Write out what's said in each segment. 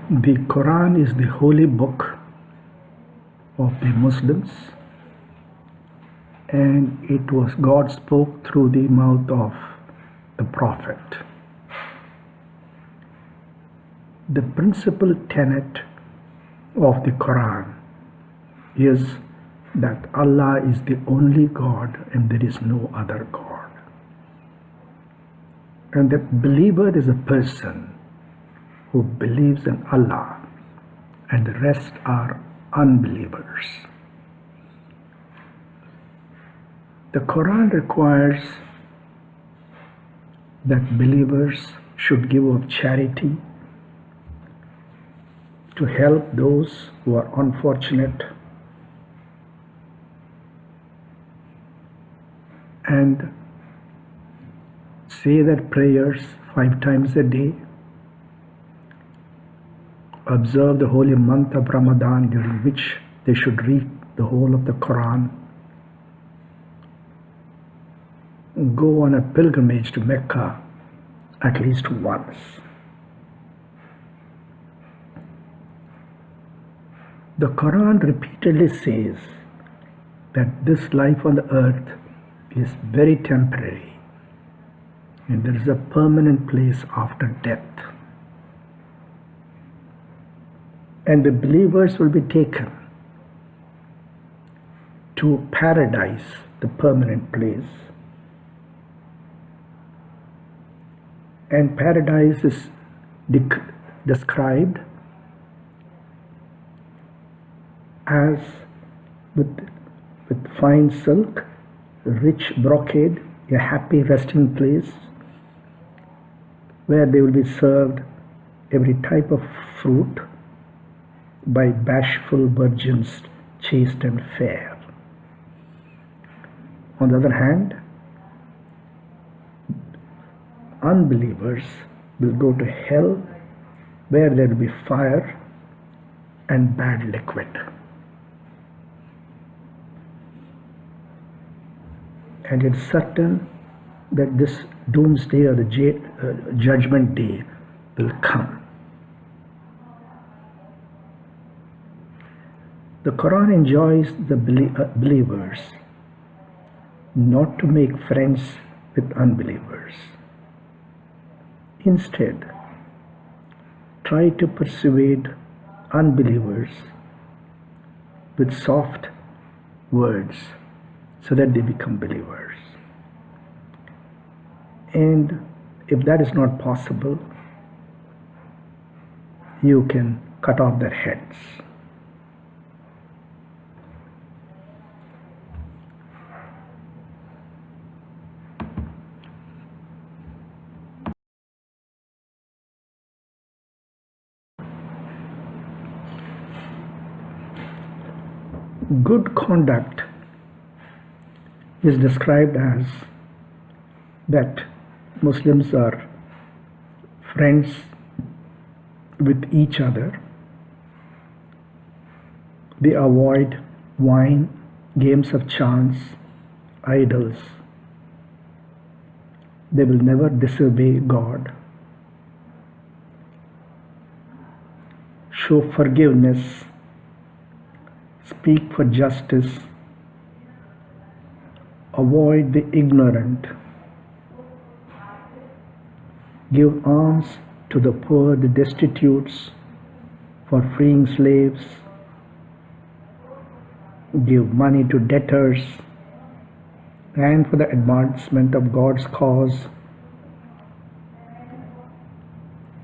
The Quran is the holy book of the Muslims, and it was God spoke through the mouth of the Prophet. The principal tenet of the Quran is that Allah is the only God and there is no other God. And the believer is a person who believes in Allah, and the rest are unbelievers. The Quran requires that believers should give of charity to help those who are unfortunate and say their prayers 5 times a day, observe the holy month of Ramadan, during which they should read the whole of the Quran, go on a pilgrimage to Mecca at least once. The Quran repeatedly says that this life on the earth is very temporary and there is a permanent place after death. And the believers will be taken to paradise, the permanent place. And paradise is described as with fine silk, rich brocade, a happy resting place where they will be served every type of fruit by bashful virgins, chaste and fair. On the other hand, unbelievers will go to hell where there will be fire and bad liquid. And it's certain that this doomsday or the judgment day will come. The Quran enjoins the believers not to make friends with unbelievers. Instead, try to persuade unbelievers with soft words so that they become believers. And if that is not possible, you can cut off their heads. Good conduct is described as that Muslims are friends with each other. They avoid wine, games of chance, idols. They will never disobey God. Show forgiveness, speak for justice, avoid the ignorant, give alms to the poor, the destitutes, for freeing slaves, give money to debtors, and for the advancement of God's cause,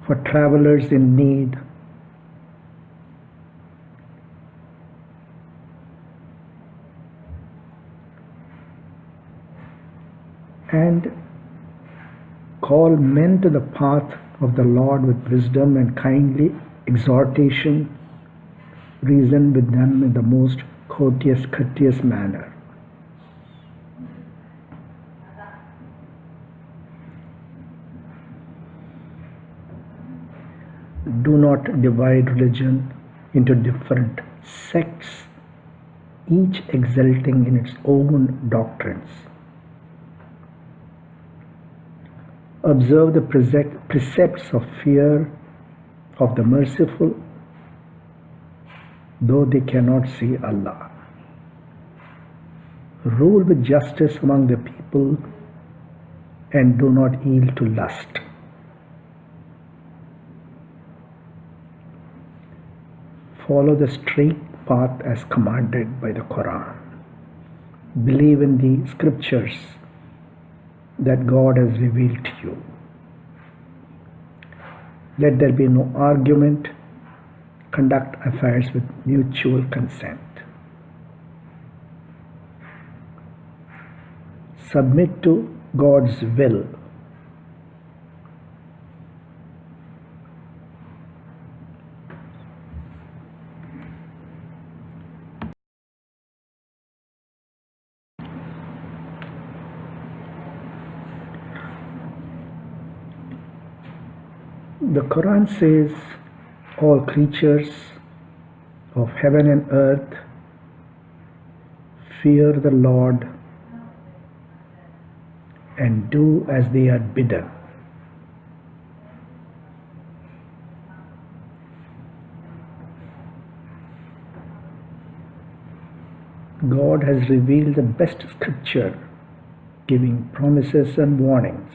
for travelers in need, and call men to the path of the Lord with wisdom and kindly exhortation, reason with them in the most courteous manner. Do not divide religion into different sects, each exulting in its own doctrines. Observe the precepts of fear of the merciful, though they cannot see Allah. Rule with justice among the people and do not yield to lust. Follow the straight path as commanded by the Quran. Believe in the scriptures that God has revealed to you. Let there be no argument. Conduct affairs with mutual consent. Submit to God's will. The Quran says, all creatures of heaven and earth fear the Lord and do as they are bidden. God has revealed the best scripture, giving promises and warnings,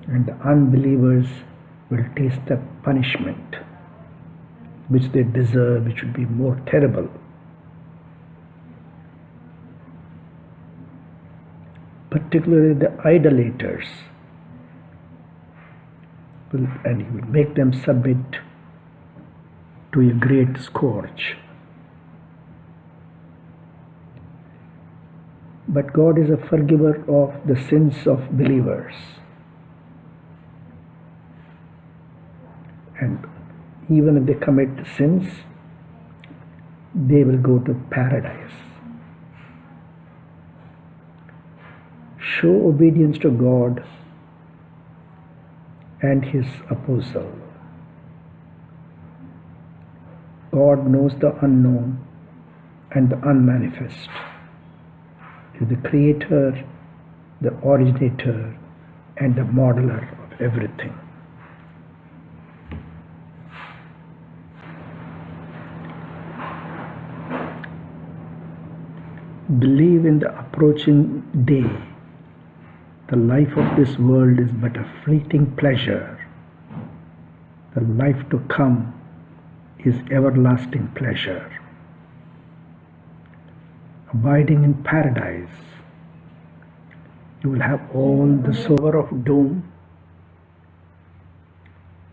and the unbelievers will taste the punishment which they deserve, which would be more terrible. Particularly the idolaters, and he will make them submit to a great scourge. But God is a forgiver of the sins of believers. And even if they commit sins, they will go to paradise. Show obedience to God and His apostle. God knows the unknown and the unmanifest. He is the creator, the originator, and the modeler of everything. Believe in the approaching day. The life of this world is but a fleeting pleasure. The life to come is everlasting pleasure. Abiding in paradise, you will have all the sorrow of doom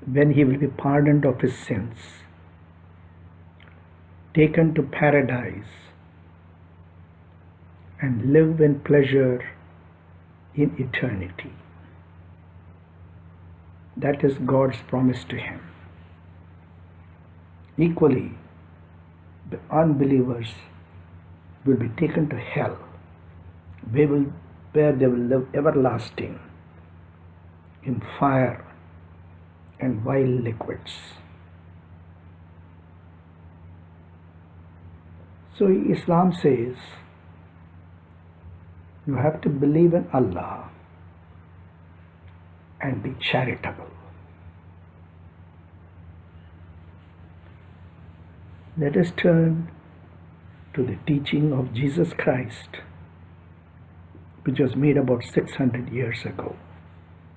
when he will be pardoned of his sins, taken to paradise, and live in pleasure in eternity. That is God's promise to him. Equally, the unbelievers will be taken to hell, where they will live everlasting in fire and vile liquids. So Islam says you have to believe in Allah and be charitable. Let us turn to the teaching of Jesus Christ, which was made about 600 years ago,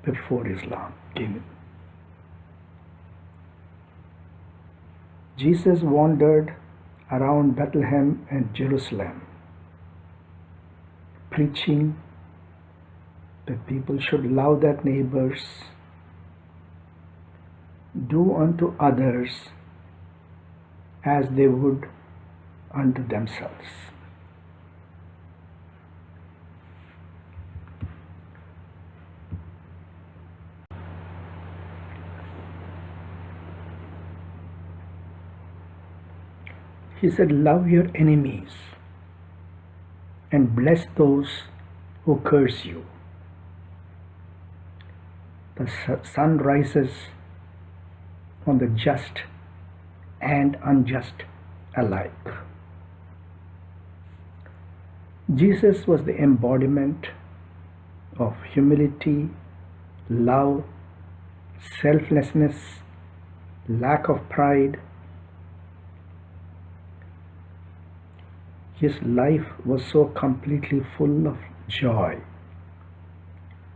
before Islam came in. Jesus wandered around Bethlehem and Jerusalem, preaching that people should love their neighbors, do unto others as they would unto themselves. He said, love your enemies and bless those who curse you. The sun rises on the just and unjust alike. Jesus was the embodiment of humility, love, selflessness, lack of pride. His life was so completely full of joy.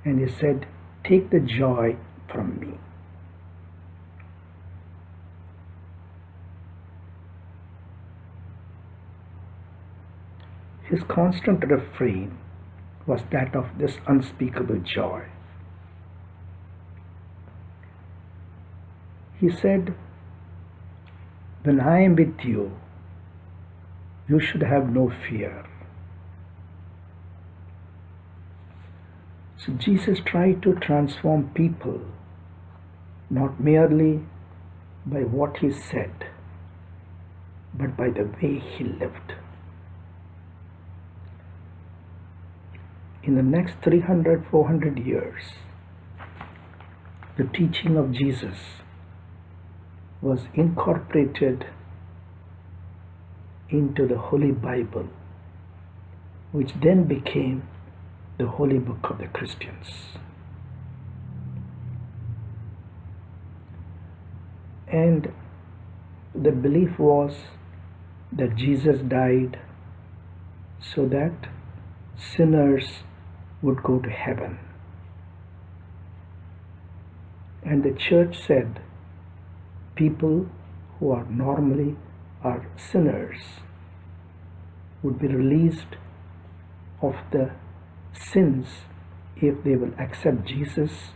And he said, "Take the joy from me." His constant refrain was that of this unspeakable joy. He said, "When I am with you, you should have no fear." So Jesus tried to transform people not merely by what he said, but by the way he lived. In the next 300, 400 years, the teaching of Jesus was incorporated into the Holy Bible, which then became the holy book of the Christians. And the belief was that Jesus died so that sinners would go to heaven. And the church said people who are normally are sinners would be released of the sins if they will accept Jesus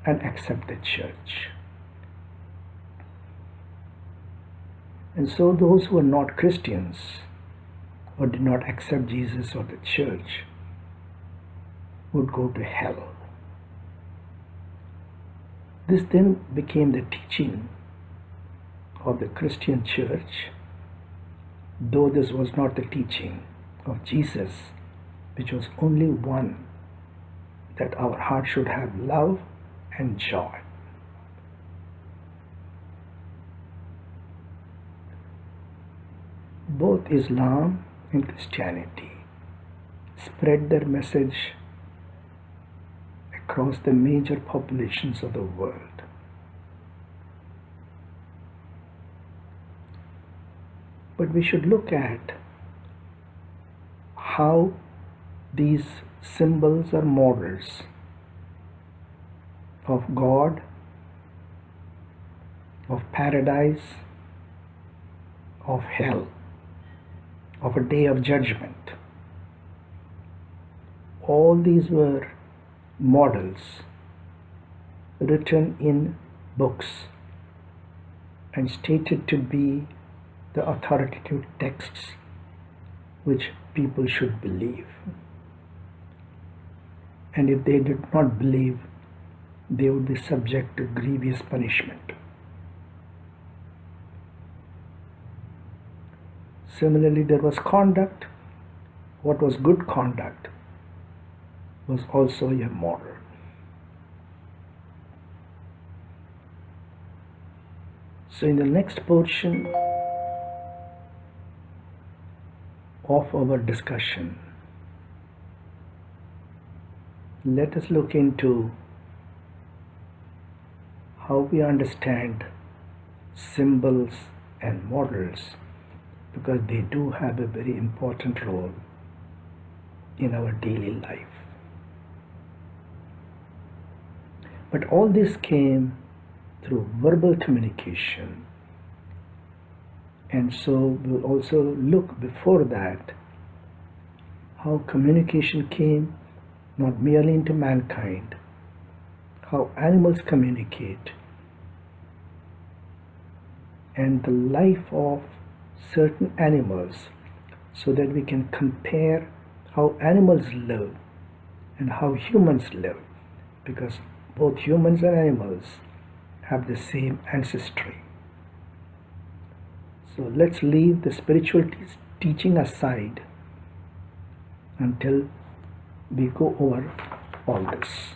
and accept the church. And so those who are not Christians or did not accept Jesus or the church would go to hell. This then became the teaching of the Christian church, though this was not the teaching of Jesus, which was only one, that our heart should have love and joy. Both Islam and Christianity spread their message across the major populations of the world. But we should look at how these symbols or models of God, of paradise, of hell, of a day of judgment, all these were models written in books and stated to be the authoritative texts which people should believe. And if they did not believe, they would be subject to grievous punishment. Similarly, there was conduct. What was good conduct was also a model. So in the next portion of our discussion, let us look into how we understand symbols and models, because they do have a very important role in our daily life. But all this came through verbal communication. And so we'll also look before that how communication came not merely into mankind, how animals communicate, and the life of certain animals, so that we can compare how animals live and how humans live, because both humans and animals have the same ancestry. So let's leave the spiritual teaching aside until we go over all this.